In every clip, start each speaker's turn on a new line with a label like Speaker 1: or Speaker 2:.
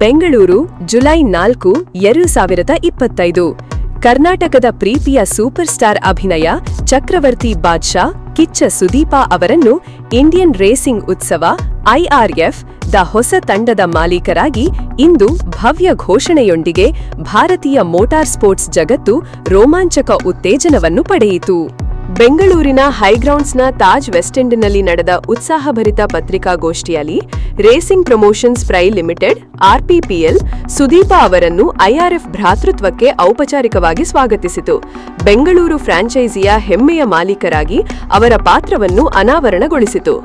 Speaker 1: Bengaluru July 4, 2025 ಕರ್ನಾಟಕದ ಪ್ರೀತಿಯ super star ಅಭಿನಯ ಚಕ್ರವರ್ತಿ ಬಾದ್ಶಾ ಕಿಚ್ಚ ಸುದೀಪ ಅವರನ್ನು ಇಂಡಿಯನ್ ರೇಸಿಂಗ್ ಉತ್ಸವ IRF ದ ಹೊಸ ತಂಡದ ಮಾಲೀಕರಾಗಿ ಇಂದು ಭವ್ಯ ಘೋಷಣೆಯೊಂದಿಗೆ ಭಾರತೀಯ ಮೋಟಾರ್ ಸ್ಪೋರ್ಟ್ಸ್ ಜಗತ್ತು ರೋಮಾಂಚಕ ಉತ್ತೇಜನವನ್ನು ಪಡೆಯಿತು. ಬೆಂಗಳೂರಿನ ಹೈಗ್ರೌಂಡ್ಸ್ನ ತಾಜ್ ವೆಸ್ಟೆಂಡ್ನಲ್ಲಿ ನಡೆದ ಉತ್ಸಾಹಭರಿತ ಪತ್ರಿಕಾಗೋಷ್ಠಿಯಲ್ಲಿ ರೇಸಿಂಗ್ ಪ್ರಮೋಷನ್ಸ್ ಪ್ರೈ ಲಿಮಿಟೆಡ್ RPPL ಸುದೀಪ ಅವರನ್ನು IRF ಭ್ರಾತೃತ್ವಕ್ಕೆ ಔಪಚಾರಿಕವಾಗಿ ಸ್ವಾಗತಿಸಿತು. ಬೆಂಗಳೂರು ಫ್ರಾಂಚೈಸಿಯ ಹೆಮ್ಮೆಯ ಮಾಲೀಕರಾಗಿ ಅವರ ಪಾತ್ರವನ್ನು ಅನಾವರಣಗೊಳಿಸಿತು.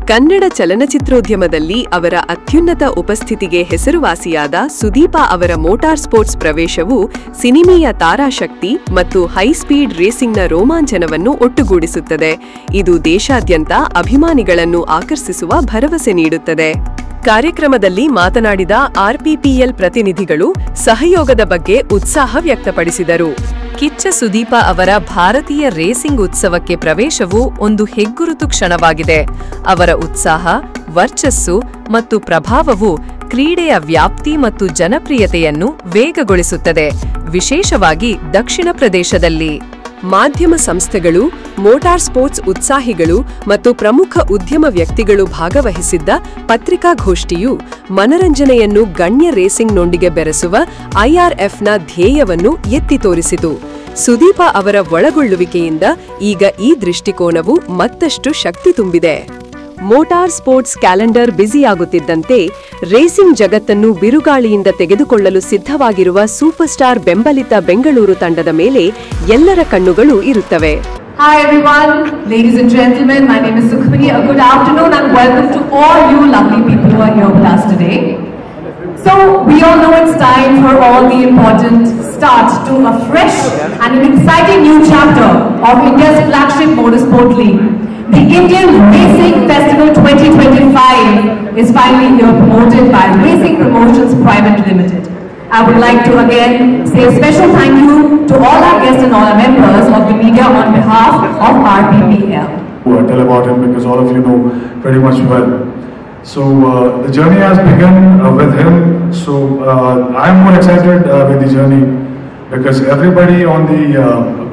Speaker 1: ಕನ್ನಡ ಚಲನಚಿತ್ರೋದ್ಯಮದಲ್ಲಿ ಅವರ ಅತ್ಯುನ್ನತ ಉಪಸ್ಥಿತಿಗೆ ಹೆಸರುವಾಸಿಯಾದ ಸುದೀಪ ಅವರ ಮೋಟಾರ್ ಸ್ಪೋರ್ಟ್ಸ್ ಪ್ರವೇಶವು ಸಿನಿಮೀಯ ತಾರಾಶಕ್ತಿ ಮತ್ತು ಹೈಸ್ಪೀಡ್ ರೇಸಿಂಗ್ನ ರೋಮಾಂಚನವನ್ನು ಒಟ್ಟುಗೂಡಿಸುತ್ತದೆ. ಇದು ದೇಶಾದ್ಯಂತ ಅಭಿಮಾನಿಗಳನ್ನು ಆಕರ್ಷಿಸುವ ಭರವಸೆ ನೀಡುತ್ತದೆ. ಕಾರ್ಯಕ್ರಮದಲ್ಲಿ ಮಾತನಾಡಿದ RPPL ಪ್ರತಿನಿಧಿಗಳು ಸಹಯೋಗದ ಬಗ್ಗೆ ಉತ್ಸಾಹ ವ್ಯಕ್ತಪಡಿಸಿದರು. ಕಿಚ್ಚ ಸುದೀಪ ಅವರ ಭಾರತೀಯ ರೇಸಿಂಗ್ ಉತ್ಸವಕ್ಕೆ ಪ್ರವೇಶವು ಒಂದು ಹೆಗ್ಗುರುತು ಕ್ಷಣವಾಗಿದೆ. ಅವರ ಉತ್ಸಾಹ, ವರ್ಚಸ್ಸು ಮತ್ತು ಪ್ರಭಾವವು ಕ್ರೀಡೆಯ ವ್ಯಾಪ್ತಿ ಮತ್ತು ಜನಪ್ರಿಯತೆಯನ್ನು ವೇಗಗೊಳಿಸುತ್ತದೆ, ವಿಶೇಷವಾಗಿ ದಕ್ಷಿಣ ಪ್ರದೇಶದಲ್ಲಿ. ಮಾಧ್ಯಮ ಸಂಸ್ಥೆಗಳು, ಮೋಟಾರ್ ಸ್ಪೋರ್ಟ್ಸ್ ಉತ್ಸಾಹಿಗಳು ಮತ್ತು ಪ್ರಮುಖ ಉದ್ಯಮ ವ್ಯಕ್ತಿಗಳು ಭಾಗವಹಿಸಿದ್ದ ಪತ್ರಿಕಾಗೋಷ್ಠಿಯು ಮನರಂಜನೆಯನ್ನು ಗಣ್ಯ ರೇಸಿಂಗ್ನೊಂದಿಗೆ ಬೆರೆಸುವ IRFನ ಧ್ಯೇಯವನ್ನು ಎತ್ತಿ ತೋರಿಸಿತು. ಸುದೀಪ ಅವರ ಒಳಗೊಳ್ಳುವಿಕೆಯಿಂದ ಈಗ ಈ ದೃಷ್ಟಿಕೋನವು ಮತ್ತಷ್ಟು ಶಕ್ತಿ ತುಂಬಿದೆ. ಮೋಟಾರ್ ಸ್ಪೋರ್ಟ್ಸ್ ಕ್ಯಾಲೆಂಡರ್ ಬ್ಯುಸಿಯಾಗುತ್ತಿದ್ದಂತೆ ರೇಸಿಂಗ್ ಜಗತ್ತನ್ನು ಬಿರುಗಾಳಿಯಿಂದ ತೆಗೆದುಕೊಳ್ಳಲು ಸಿದ್ಧವಾಗಿರುವ ಸೂಪರ್ ಸ್ಟಾರ್ ಬೆಂಬಲಿತ ಬೆಂಗಳೂರು ತಂಡದ ಮೇಲೆ ಎಲ್ಲರ ಕಣ್ಣುಗಳು ಇರುತ್ತವೆ.
Speaker 2: Hi everyone, ladies and gentlemen, my name is Sukhmani. A good afternoon and welcome to all you lovely people who are here with us today. So, we all know it's time for all the important start to a fresh and an exciting new chapter of India's flagship motorsport league. The Indian Racing Festival 2025 is finally here, promoted by Racing Promotions Private Limited. I would like to again say a special thank you to all our guests and all our members of the media on behalf of RPPL.
Speaker 3: I'll tell about him because all of you know pretty much well. So the journey has begun with him. So I'm more excited with the journey because everybody on the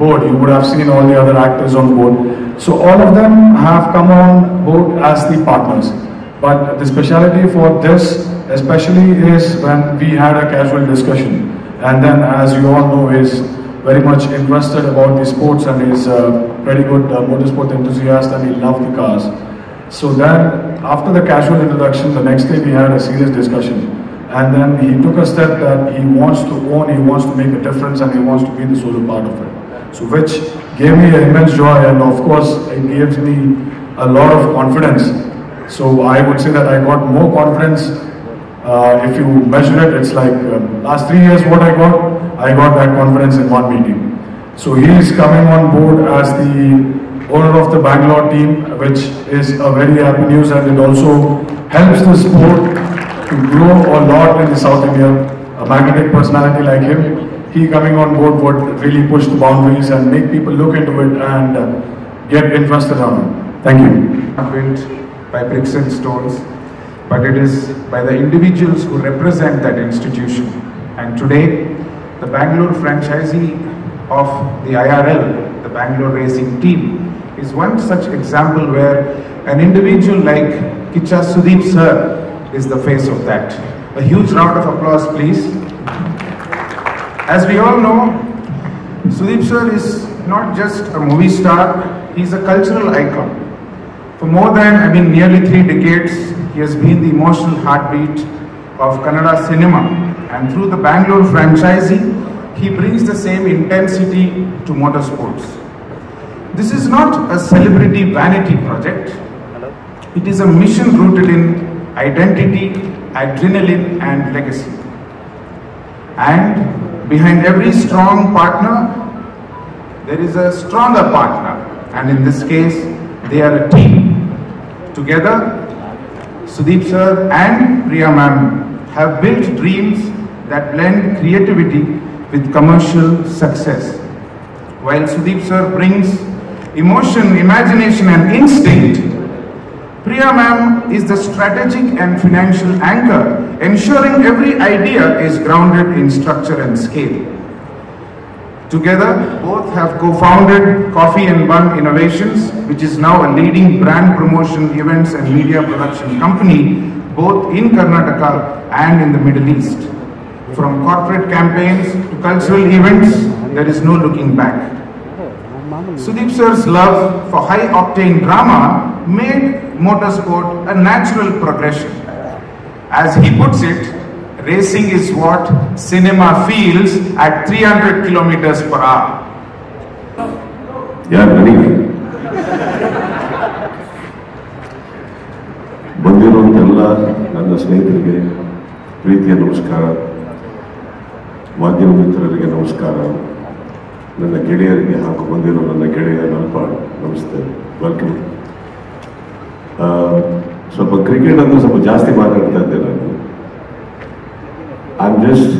Speaker 3: board, you would have seen all the other actors on board. So all of them have come on board as the partners. But the speciality for this especially is when we had a casual discussion. And then, as you all know, is very much interested about the sports and is a pretty good motorsport enthusiast and he loves the cars. So then, after the casual introduction, the next day we had a serious discussion. And then he took a step that he wants to own, he wants to make a difference and he wants to be the solo part of it. So which gave me immense joy and of course it gives me a lot of confidence. So I would say that I got more confidence. If you measure it, it's like last 3 years what I got that confidence in one meeting. So he is coming on board as the owner of the Bangalore team, which is a very happy news and it also helps the sport to grow a lot in the South India. A magnetic personality like him, he coming on board would really push the boundaries and make people look into it and get interested on it. Thank you.
Speaker 4: Not built by bricks and stones, but it is by the individuals who represent that institution. And today, the Bangalore franchisee of the IRL, the Bangalore Racing Team, is one such example where an individual like Kicha Sudeep sir is the face of that. A huge round of applause, please. As we all know, Sudeep sir is not just a movie star, he's a cultural icon. For more than, nearly 3 decades, he has been the emotional heartbeat of Kannada cinema. And through the Bangalore franchisee, he brings the same intensity to motorsports. This is not a celebrity vanity project. It is a mission rooted in identity, adrenaline and legacy. And behind every strong partner, there is a stronger partner. And in this case, they are a team. Together, Sudeep sir and Priya ma'am have built dreams that blend creativity with commercial success. While Sudeep sir brings emotion, imagination and instinct, Priya ma'am is the strategic and financial anchor, ensuring every idea is grounded in structure and scale. Together, both have co-founded Coffee and Bun Innovations, which is now a leading brand promotion, events and media production company, both in Karnataka and in the Middle East. From corporate campaigns to cultural events, there is no looking back. Sudeep sir's love for high-octane drama made motorsport a natural progression. As he puts it, racing is what cinema feels at 300 kilometers per hour.
Speaker 5: Yeah, ಬಂದಿರುವಂತೆಲ್ಲ ನನ್ನ ಸ್ನೇಹಿತರಿಗೆ ಪ್ರೀತಿಯ ನಮಸ್ಕಾರ, ಮಾಧ್ಯಮ ಮಿತ್ರರಿಗೆ ನಮಸ್ಕಾರ, ನನ್ನ ಗೆಳೆಯರಿಗೆ ಹಾಗೂ ಬಂದಿರೋ ನನ್ನ ಗೆಳೆಯ ನಲ್ಪಾಡ್ ನಮಸ್ತೆ, ವೆಲ್ಕಮ್. ಸ್ವಲ್ಪ ಕ್ರಿಕೆಟ್ ಅಂದ್ರೆ ಸ್ವಲ್ಪ ಜಾಸ್ತಿ ಮಾತಾಡ್ತಾ ಇದ್ದೆ ನಾನು. I am just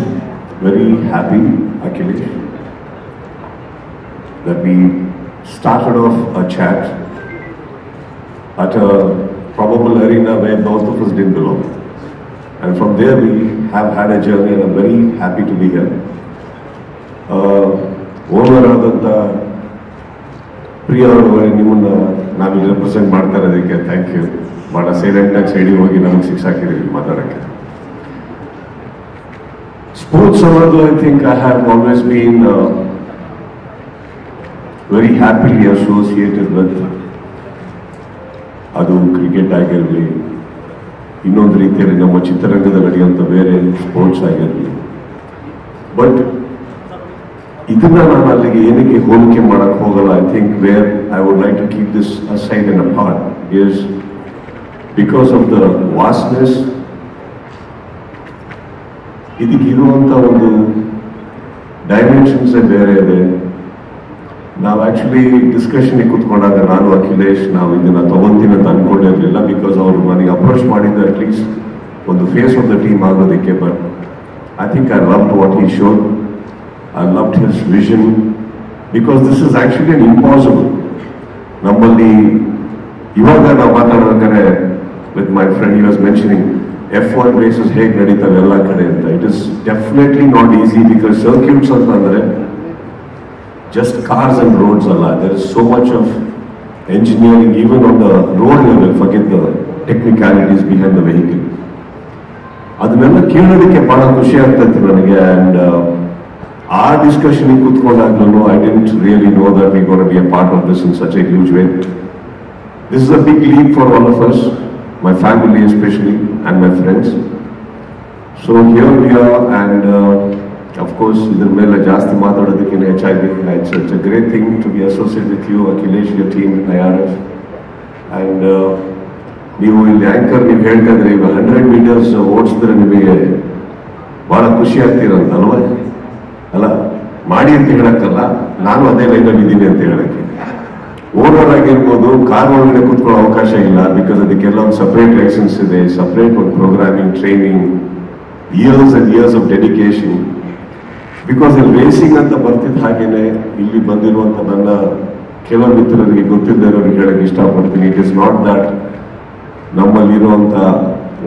Speaker 5: very happy, Akhilesh, that we started off a chat at a probable arena where most of us didn't belong. And from there we have had a journey and I'm very happy to be here. Over ಆದಂಥ ಪ್ರಿಯ ಅವರು ನಿಮ್ಮನ್ನ ನಾವಿಲ್ಲಿ represent ಮಾಡ್ತಾ ಇರೋದಕ್ಕೆ thank you. ಭಾಳ ಸೈಲೆಂಟಾಗಿ ಸೈಡಿಗೆ ಹೋಗಿ ನಮಗೆ ಶಿಕ್ಷಾಕಿದ್ದೀವಿ ಮಾತಾಡೋಕ್ಕೆ. ಸ್ಪೋರ್ಟ್ಸ್ ಅನ್ನೋದು I think I have always been very happily associated with. ಅದು ಕ್ರಿಕೆಟ್ ಆಗಿರಲಿ, ಇನ್ನೊಂದು ರೀತಿಯಲ್ಲಿ ನಮ್ಮ ಚಿತ್ರರಂಗದಲ್ಲಿ ನಡೆಯುವಂಥ ಬೇರೆ ಸ್ಪೋರ್ಟ್ಸ್ ಆಗಿರಲಿ. ಬಟ್ ಇದನ್ನ ನಾನು ಅಲ್ಲಿಗೆ ಏನಕ್ಕೆ ಹೋಲಿಕೆ ಮಾಡಕ್ಕೆ ಹೋಗಲ್ಲ. I think where I would like to keep this aside and apart is because of the vastness. ಇದಕ್ಕಿರುವಂಥ ಒಂದು ಡೈಮೆನ್ಷನ್ಸೇ ಬೇರೆ ಇದೆ. ನಾವು ಆಕ್ಚುಲಿ ಡಿಸ್ಕಷನ್ಗೆ ಕೂತ್ಕೊಂಡಾಗ ನಾನು ಅಖಿಲೇಶ್ ನಾವು ಇದನ್ನ ತಗೊಂತೀನಿ ಅಂತ ಅನ್ಕೊಂಡಿರ್ಲಿಲ್ಲ. ಬಿಕಾಸ್ ಅವರು ನನಗೆ ಅಪ್ರೋಚ್ ಮಾಡಿದ್ದು ಅಟ್ಲೀಸ್ಟ್ ಒಂದು ಫೇಸ್ ಆಫ್ ದ ಟೀಮ್ ಆಗೋದಕ್ಕೆ. But I think I loved what he showed. I loved his vision because this is actually an impossible. ನಮ್ಮಲ್ಲಿ ಇವಾಗ ನಾವು ಮಾತಾಡಬೇಕಾದ್ರೆ with my friend he was mentioning F1 races ಹೇಗೆ ನಡೀತವೆ ಎಲ್ಲ ಕಡೆ ಅಂತ. It is definitely not easy because circuits ಅಂತಂದ್ರೆ just cars and roads ಅಲ್ಲ. There is so much of engineering even on the road level. Forget the technicalities behind the vehicle. ಅದನ್ನೆಲ್ಲ ಕೇಳೋದಕ್ಕೆ ಬಹಳ ಖುಷಿ ಆಗ್ತೈತೆ ನನಗೆ. And ಆ ಡಿಸ್ಕಷನ್ ಕೂತ್ಕೊಂಡಾಗ್ಲೂ I didn't really know that we gonna be a part of this in such a huge way. This is a big leap for all of us, my family especially and my friends. So here we are and of course ಇದ್ರ ಮೇಲೆ ಜಾಸ್ತಿ ಮಾತಾಡೋದಕ್ಕಿಂತ ಹೆಚ್ಚಾಗಿ it's a great thing to be associated with you Akhilesh, your team IRF. And ನೀವು ಇಲ್ಲಿ anchor ನೀವು ಹೇಳ್ತಾ ಇದ್ರಿ ಈಗ 100 ಮೀಟರ್ಸ್ ಓಡಿಸಿದ್ರೆ ನಿಮಗೆ ಭಾಳ ಖುಷಿ ಆಗ್ತಿರಂತ ಅಲ್ವಾ? ಅಲ್ಲ ಮಾಡಿ ಅಂತ ಹೇಳಕ್ಕಲ್ಲ, ನಾನು ಅದೇ ಲೈನಲ್ಲಿ ಇದ್ದೀನಿ ಅಂತ ಹೇಳಕ್ಕೆ. ಓನರ್ ಆಗಿರ್ಬೋದು, ಕಾರ್ ಒಳಗಡೆ ಕೂತ್ಕೊಳ್ಳೋ ಅವಕಾಶ ಇಲ್ಲ. ಬಿಕಾಸ್ ಅದಕ್ಕೆಲ್ಲ ಒಂದು ಸಪ್ರೇಟ್ ಲೈಸೆನ್ಸ್ ಇದೆ, ಸಪ್ರೇಟ್ ಒಂದು programming, training, years and years of dedication. Because ಇಲ್ಲಿ ರೇಸಿಂಗ್ ಅಂತ ಬರ್ತಿದ್ದ ಹಾಗೇನೆ ಇಲ್ಲಿ ಬಂದಿರುವಂತ ನನ್ನ ಕೆಲವು ಮಿತ್ರರಿಗೆ ಗೊತ್ತಿಲ್ಲದೆ ಇರೋರಿಗೆ ಹೇಳಕ್ಕೆ ಇಷ್ಟಪಡ್ತೀನಿ. ಇಟ್ ಇಸ್ ನಾಟ್ ದಟ್ ನಮ್ಮಲ್ಲಿರುವಂತ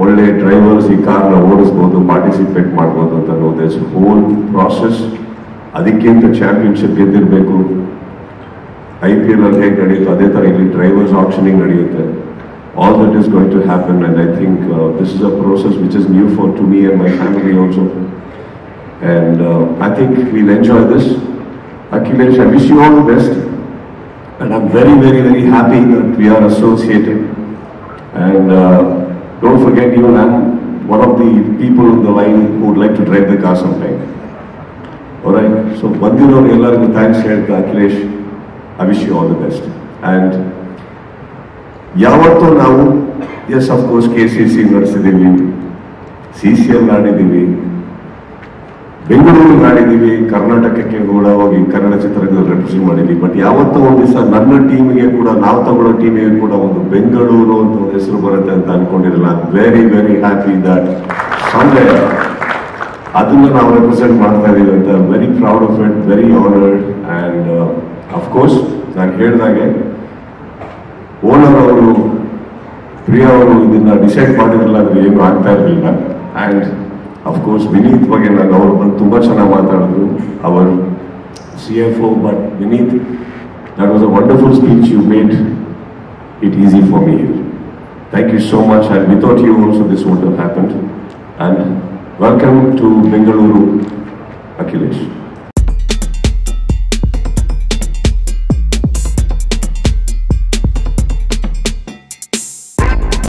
Speaker 5: ಒಳ್ಳೆ ಡ್ರೈವರ್ಸ್ ಈ ಕಾರ್ನ ಓಡಿಸ್ಬೋದು, ಪಾರ್ಟಿಸಿಪೇಟ್ ಮಾಡ್ಬೋದು ಅಂತ ಅನ್ನೋದು ಇಟ್ಸ್ ಹೋಲ್ ಪ್ರಾಸೆಸ್. ಅದಕ್ಕಿಂತ ಚಾಂಪಿಯನ್ಶಿಪ್ ಗೆದ್ದಿರಬೇಕು. IPL ಅಲ್ಲಿ ಹೇಗೆ ನಡೆಯುತ್ತೆ ಅದೇ ಥರ ಇಲ್ಲಿ ಡ್ರೈವರ್ಸ್ ಆಪ್ಷನಿಂಗ್ ನಡೆಯುತ್ತೆ. All that is going to happen and I think this is a process which is new for to me and my family also. And I think we'll enjoy this. Akhilesh, I wish you all the best. And I'm very, very, very happy that we are associated. And don't forget, even I'm one of the people on the line who would like to drive the car sometime. Alright, so ಬಂದಿರೋರು ಎಲ್ಲರಿಗೂ thanks ಹೇಳ್ತಾ Akhilesh, I wish you all the best. And ಯಾವತ್ತೂ ನಾವು yes of course KCC ನಡೆಸಿದ್ದೀವಿ, CCL ಆಡಿದ್ದೀವಿ, ಬೆಂಗಳೂರಿಗೆ ಆಡಿದ್ದೀವಿ, ಕರ್ನಾಟಕಕ್ಕೆ ಕೂಡ ಹೋಗಿ ಕನ್ನಡ ಚಿತ್ರರಂಗದಲ್ಲಿ represent ಮಾಡಿದ್ವಿ. ಬಟ್ ಯಾವತ್ತೂ ಒಂದು ದಿವಸ ನನ್ನ ಟೀಮಿಗೆ ಕೂಡ, ನಾವು ತಗೊಳ್ಳೋ ಟೀಮಿಗೆ ಕೂಡ ಒಂದು ಬೆಂಗಳೂರು ಅಂತ ಒಂದು ಹೆಸರು ಬರುತ್ತೆ ಅಂತ ಅನ್ಕೊಂಡಿರಲಿಲ್ಲ. Very very happy that Sunday ಅದನ್ನ ನಾವು ರೆಪ್ರೆಸೆಂಟ್ ಮಾಡ್ತಾ ಇದೀವಿ ಅಂತ. Very proud of it, very honoured. And of course ನಾನು ಹೇಳಿದಾಗೆ ಓನರ್ ಅವರು ಪ್ರಿಯಾ ಅವರು ಇದನ್ನ ಡಿಸೈಡ್ ಮಾಡಿರಲಿಲ್ಲ ಅಂದ್ರೆ ಏನು ಆಗ್ತಾ ಇರಲಿಲ್ಲ. ಆ್ಯಂಡ್ ಅಫ್ಕೋರ್ಸ್ ವಿನೀತ್ ಬಗ್ಗೆ ನಾನು ಅವ್ರು ಬಂದು ತುಂಬ ಚೆನ್ನಾಗಿ ಮಾತಾಡಿದ್ರು, hour CFO, but Vineet, that was a wonderful speech you made it easy for me here. Thank you so much, and without you also this wouldn't have happened. And welcome to Bengaluru, Akhilesh.